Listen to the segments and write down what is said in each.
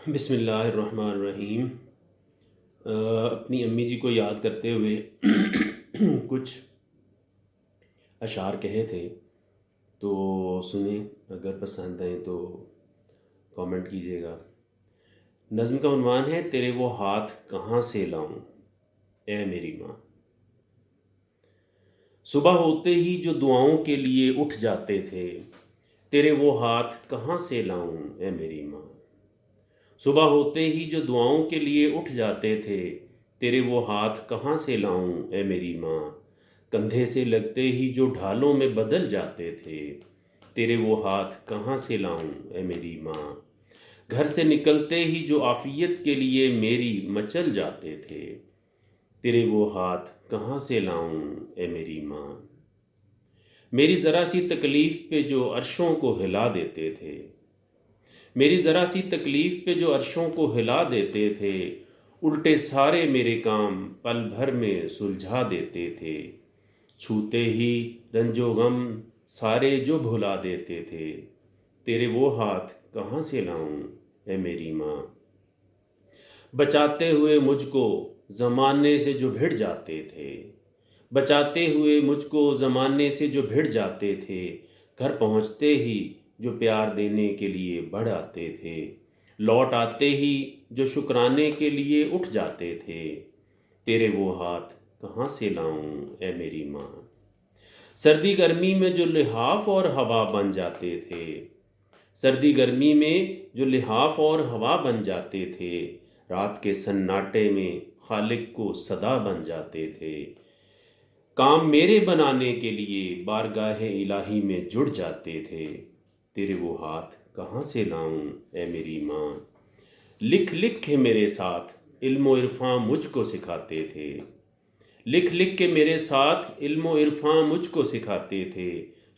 بسم اللہ الرحمن الرحیم۔ اپنی امی جی کو یاد کرتے ہوئے کچھ اشعار کہے تھے، تو سنیں، اگر پسند آئیں تو کامنٹ کیجیے گا۔ نظم کا عنوان ہے تیرے وہ ہاتھ کہاں سے لاؤں اے میری ماں۔ صبح ہوتے ہی جو دعاؤں کے لیے اٹھ جاتے تھے، تیرے وہ ہاتھ کہاں سے لاؤں اے میری ماں۔ صبح ہوتے ہی جو دعاؤں کے لیے اٹھ جاتے تھے، تیرے وہ ہاتھ کہاں سے لاؤں اے میری ماں۔ کندھے سے لگتے ہی جو ڈھالوں میں بدل جاتے تھے، تیرے وہ ہاتھ کہاں سے لاؤں اے میری ماں۔ گھر سے نکلتے ہی جو عافیت کے لیے میری مچل جاتے تھے، تیرے وہ ہاتھ کہاں سے لاؤں اے میری ماں۔ میری ذرا سی تکلیف پہ جو عرشوں کو ہلا دیتے تھے، میری ذرا سی تکلیف پہ جو عرشوں کو ہلا دیتے تھے، الٹے سارے میرے کام پل بھر میں سلجھا دیتے تھے۔ چھوتے ہی رنج و غم سارے جو بھلا دیتے تھے، تیرے وہ ہاتھ کہاں سے لاؤں اے میری ماں۔ بچاتے ہوئے مجھ کو زمانے سے جو بھڑ جاتے تھے، بچاتے ہوئے مجھ کو زمانے سے جو بھڑ جاتے تھے، گھر پہنچتے ہی جو پیار دینے کے لیے بڑھ آتے تھے، لوٹ آتے ہی جو شکرانے کے لیے اٹھ جاتے تھے، تیرے وہ ہاتھ کہاں سے لاؤں اے میری ماں۔ سردی گرمی میں جو لحاف اور ہوا بن جاتے تھے، سردی گرمی میں جو لحاف اور ہوا بن جاتے تھے، رات کے سناٹے میں خالق کو صدا بن جاتے تھے، کام میرے بنانے کے لیے بارگاہ الہی میں جڑ جاتے تھے، تیرے وہ ہاتھ کہاں سے لاؤں اے میری ماں۔ لکھ لکھ کے میرے ساتھ علم و عرفاں مجھ کو سکھاتے تھے، لکھ لکھ کے میرے ساتھ علم و عرفاں مجھ کو سکھاتے تھے،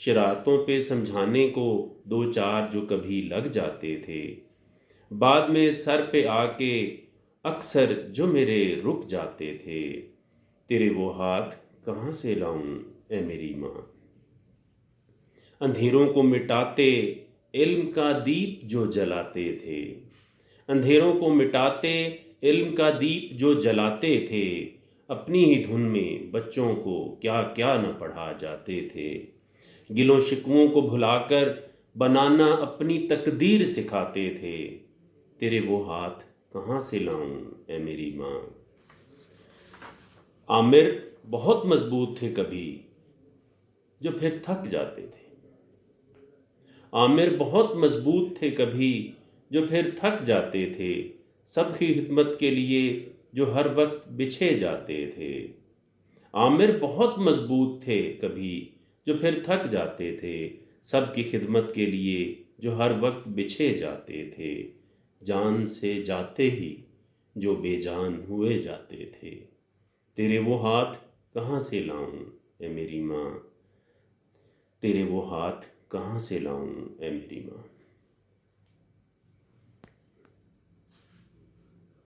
شرارتوں پہ سمجھانے کو دو چار جو کبھی لگ جاتے تھے، بعد میں سر پہ آ کے اکثر جو میرے رک جاتے تھے، تیرے وہ ہاتھ کہاں سے لاؤں اے میری ماں۔ اندھیروں کو مٹاتے علم کا دیپ جو جلاتے تھے، اندھیروں کو مٹاتے علم کا دیپ جو جلاتے تھے، اپنی ہی دھن میں بچوں کو کیا کیا نہ پڑھا جاتے تھے، گلوں شکووں کو بھلا کر بنانا اپنی تقدیر سکھاتے تھے، تیرے وہ ہاتھ کہاں سے لاؤں اے میری ماں۔ عامر بہت مضبوط تھے کبھی جو پھر تھک جاتے تھے، عامر بہت مضبوط تھے کبھی جو پھر تھک جاتے تھے، سب کی خدمت کے لیے جو ہر وقت بچھے جاتے تھے۔ عامر بہت مضبوط تھے کبھی جو پھر تھک جاتے تھے، سب کی خدمت کے لیے جو ہر وقت بچھے جاتے تھے، جان سے جاتے ہی جو بے جان ہوئے جاتے تھے، تیرے وہ ہاتھ کہاں سے لاؤں اے میری ماں، تیرے وہ ہاتھ کہاں سے لاؤں اے میری ماں۔